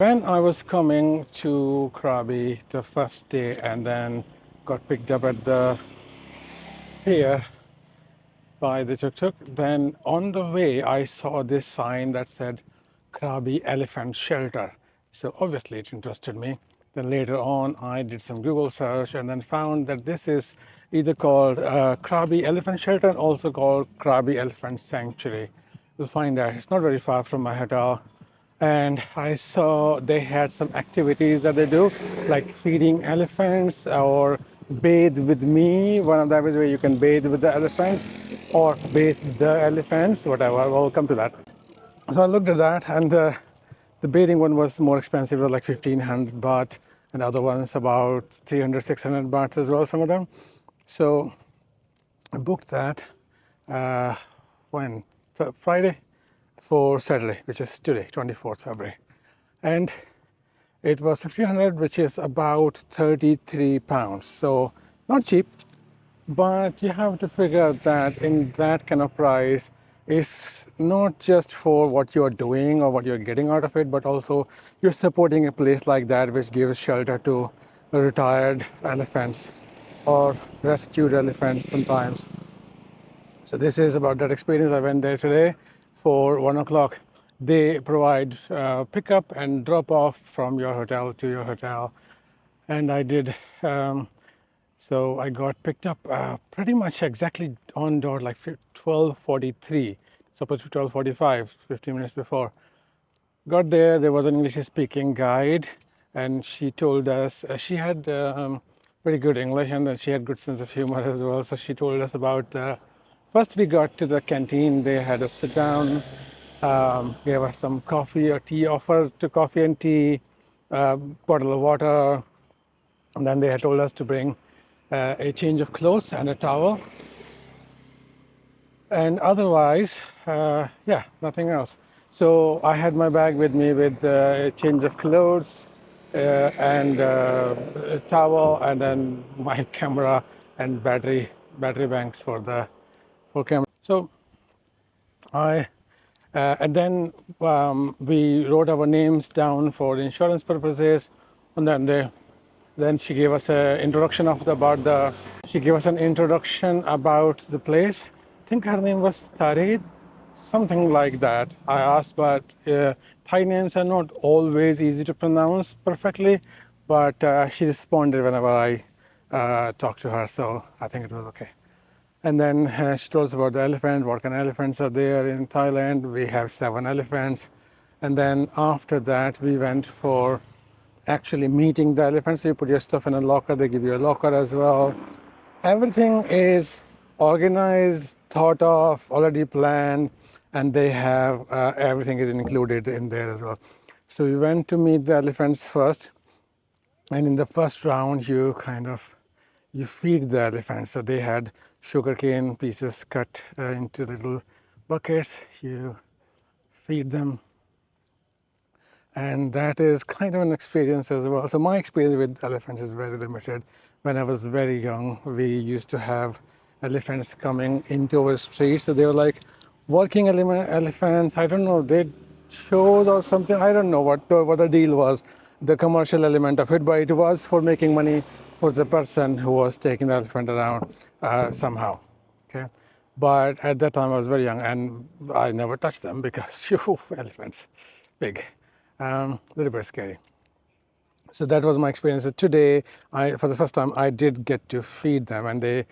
When I was coming to Krabi the first day and then got picked up at the pier by the tuk-tuk, then on the way I saw this sign that said Krabi Elephant Shelter. So obviously it interested me. Then later on I did some Google search and then found that this is either called Krabi Elephant Shelter and also called Krabi Elephant Sanctuary. You'll find that it's not very far from my hotel. And I saw they had some activities that they do, like feeding elephants or bathe with me. One of them is where you can bathe with the elephants or bathe the elephants, whatever. We'll come to that. So I looked at that, and the bathing one was more expensive, it was like 1500 baht, and the other ones about 300, 600 bahts as well, some of them. So I booked that uh, when? So Friday for Saturday, which is today, 24th February. And it was 1500, which is about 33 pounds. So not cheap, but you have to figure that in that kind of price is not just for what you're doing or what you're getting out of it, but also you're supporting a place like that which gives shelter to retired elephants or rescued elephants sometimes. So this is about that experience. I went there today for 1 o'clock. They provide pickup and drop off from your hotel to your hotel, and I did. So I got picked up pretty much exactly on dot, like 12:43. Supposed to be 12:45, 15 minutes before. Got there. There was an English-speaking guide, and she told us she had pretty good English, and then she had good sense of humor as well. So she told us about first we got to the canteen. They had us sit down, gave us some coffee or tea, offered to coffee and tea, bottle of water, and then they had told us to bring a change of clothes and a towel, and otherwise, yeah, nothing else. So I had my bag with me with a change of clothes and a towel, and then my camera and battery banks for camera. So I and then we wrote our names down for insurance purposes, and then she gave us an introduction about the. She gave us an introduction about the place. I think her name was Tarid, something like that. I asked, but Thai names are not always easy to pronounce perfectly. But she responded whenever I talked to her, so I think it was okay. And then she told us about the elephant, what kind of elephants are there in Thailand. We have 7 elephants. And then after that, we went for actually meeting the elephants. So you put your stuff in a locker, they give you a locker as well. Everything is organized, thought of, already planned, and they have everything is included in there as well. So we went to meet the elephants first, and in the first round, you feed the elephants. So they had sugarcane pieces cut into little buckets. You feed them, and that is kind of an experience as well. So my experience with elephants is very limited. When I was very young, we used to have elephants coming into our street. So they were like working elephants. I don't know, they showed or something. I don't know what the deal was, the commercial element of it, but it was for making money for the person who was taking the elephant around somehow. Okay, but at that time I was very young and I never touched them because phew, elephants, big, a little bit scary. So that was my experience. So today, for the first time, I did get to feed them, and they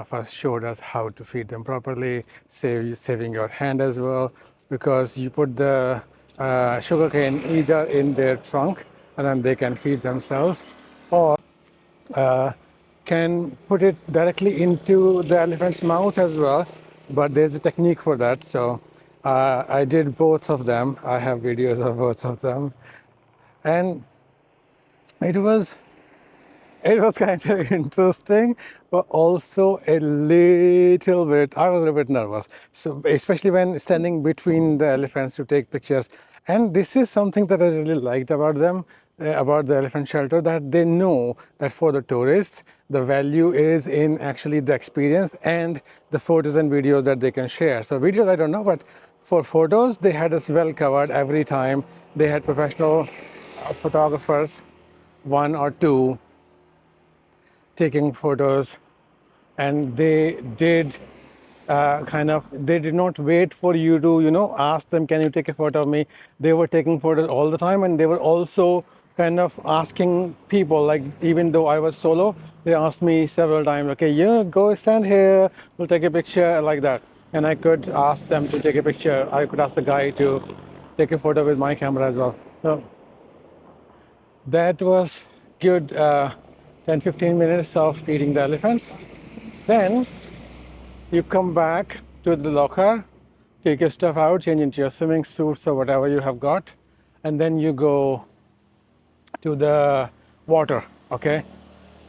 first showed us how to feed them properly, saving your hand as well, because you put the sugarcane either in their trunk, and then they can feed themselves, or uh, can put it directly into the elephant's mouth as well. But there's a technique for that. So I did both of them. I have videos of both of them, and it was it was kind of interesting, but also a little bit, I was a bit nervous. So, especially when standing between the elephants to take pictures. And this is something that I really liked about them, about the elephant shelter, that they know that for the tourists, the value is in actually the experience and the photos and videos that they can share. So, videos, I don't know, but for photos, they had us well covered every time. They had professional photographers, one or two, taking photos, and they did they did not wait for you to, ask them, can you take a photo of me? They were taking photos all the time, and they were also kind of asking people, like, even though I was solo, they asked me several times, okay, go stand here, we'll take a picture, like that. And I could ask them to take a picture. I could ask the guy to take a photo with my camera as well. So that was good 10-15 minutes of feeding the elephants. Then you come back to the locker, take your stuff out, change into your swimming suits or whatever you have got, and then you go to the water, okay?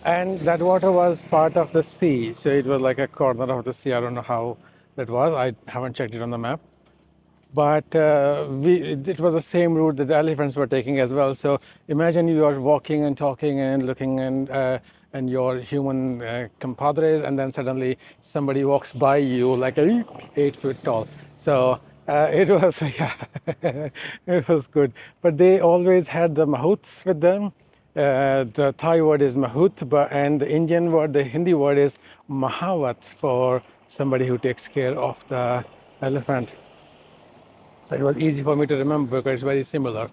And that water was part of the sea, so it was like a corner of the sea. I don't know how that was. I haven't checked it on the map. But it was the same route that the elephants were taking as well. So imagine you are walking and talking and looking and your human compadres, and then suddenly somebody walks by you like a 8 foot tall. So it was yeah, it was good. But they always had the mahouts with them. The Thai word is mahout, and the Indian word, the Hindi word is mahawat for somebody who takes care of the elephant. So it was easy for me to remember because it's very similar.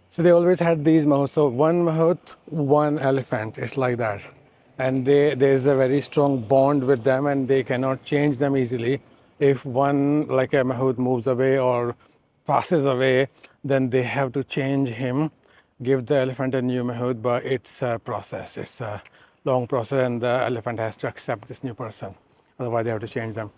So they always had these mahouts. So one mahout, one elephant. It's like that. And there's a very strong bond with them, and they cannot change them easily. If one, like a mahout, moves away or passes away, then they have to change him, give the elephant a new mahout. But it's a process. It's a long process, and the elephant has to accept this new person. Otherwise, they have to change them.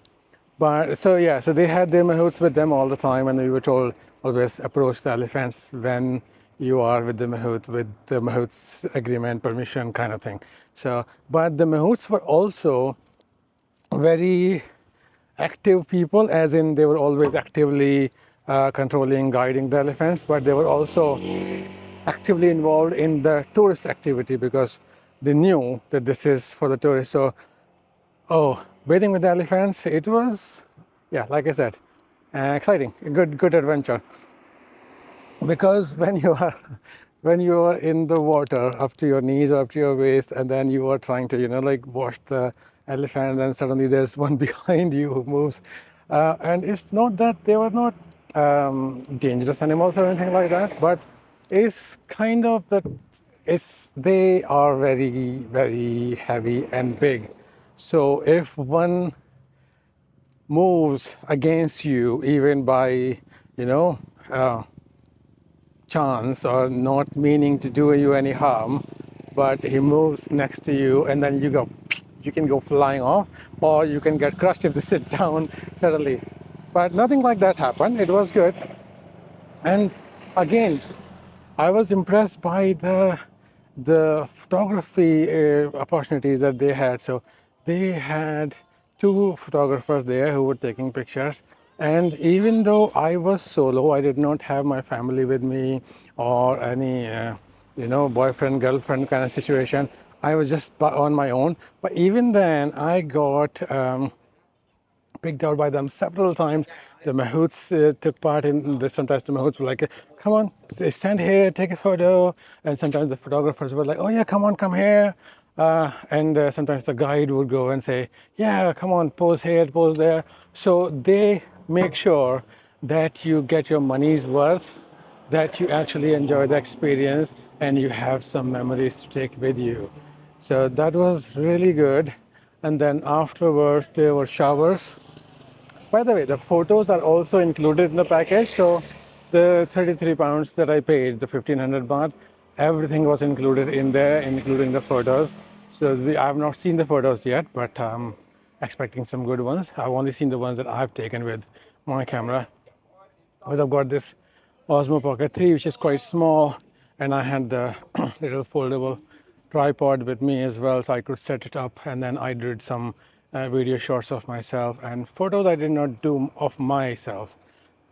But so yeah, so they had their mahouts with them all the time, and we were told always approach the elephants when you are with the mahout, with the mahout's agreement, permission, kind of thing. So, but the mahouts were also very active people, as in they were always actively controlling, guiding the elephants, but they were also actively involved in the tourist activity because they knew that this is for the tourists. So oh, bathing with the elephants, it was, yeah, like I said, exciting, a good adventure. Because when you are in the water up to your knees or up to your waist, and then you are trying to, like wash the elephant, and then suddenly there's one behind you who moves. And it's not that they were not dangerous animals or anything like that, but it's kind of that they are very, very heavy and big. So if one moves against you, even by, uh, chance or not meaning to do you any harm, but he moves next to you, and then you can go flying off, or you can get crushed if they sit down suddenly. But nothing like that happened. It was good. And again, I was impressed by the photography opportunities that they had. So they had two photographers there who were taking pictures. And even though I was solo, I did not have my family with me or any, boyfriend, girlfriend kind of situation. I was just on my own. But even then, I got picked out by them several times. The mahouts took part in this. Sometimes the mahouts were like, come on, stand here, take a photo. And sometimes the photographers were like, oh yeah, come on, come here. And sometimes the guide would go and say, yeah, come on, pose here, pose there. So they make sure that you get your money's worth, that you actually enjoy the experience, and you have some memories to take with you. So that was really good. And then afterwards, there were showers. By the way, the photos are also included in the package. So the 33 pounds that I paid, the 1500 baht, everything was included in there, including the photos. So I have not seen the photos yet, but I'm expecting some good ones. I've only seen the ones that I've taken with my camera. Because I've got this Osmo Pocket 3, which is quite small, and I had the little foldable tripod with me as well, so I could set it up, and then I did some video shots of myself, and photos I did not do of myself.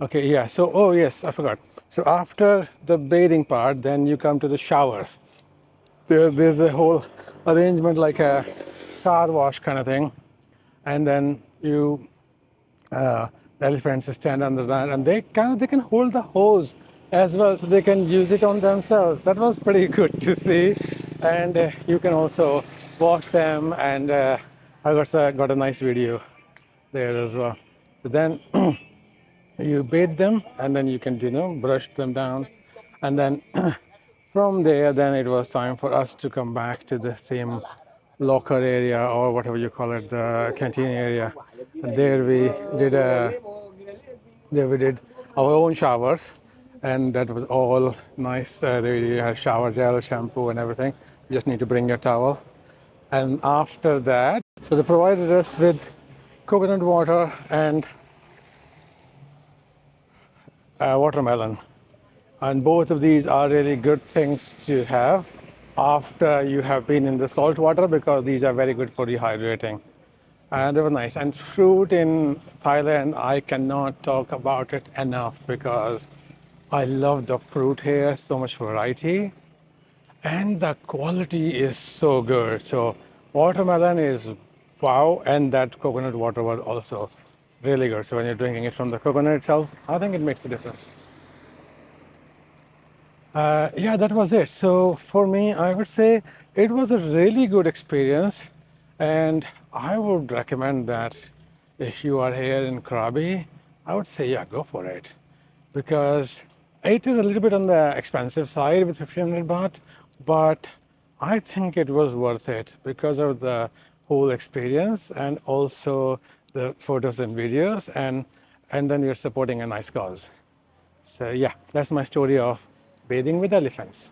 Okay, yeah, so, oh yes, I forgot. So after the bathing part, then you come to the showers. There's a whole arrangement like a car wash kind of thing, and then the elephants stand under that, and they can hold the hose as well, so they can use it on themselves. That was pretty good to see, and you can also wash them. And I got a nice video there as well. So then you bathe them, and then you can brush them down, and then from there, then it was time for us to come back to the same locker area or whatever you call it, the canteen area. And there we did our own showers, and that was all nice. They had shower gel, shampoo, and everything. You just need to bring your towel. And after that, so they provided us with coconut water and watermelon. And both of these are really good things to have after you have been in the salt water, because these are very good for dehydrating. And they were nice. And fruit in Thailand, I cannot talk about it enough because I love the fruit here, so much variety, and the quality is so good. So watermelon is wow, and that coconut water was also really good. So when you're drinking it from the coconut itself, I think it makes a difference. Yeah, that was it. So for me, I would say it was a really good experience, and I would recommend that if you are here in Krabi, I would say, yeah, go for it, because it is a little bit on the expensive side with 1500 baht, but I think it was worth it because of the whole experience, and also the photos and videos, and then you're supporting a nice cause. So yeah, that's my story of bathing with elephants.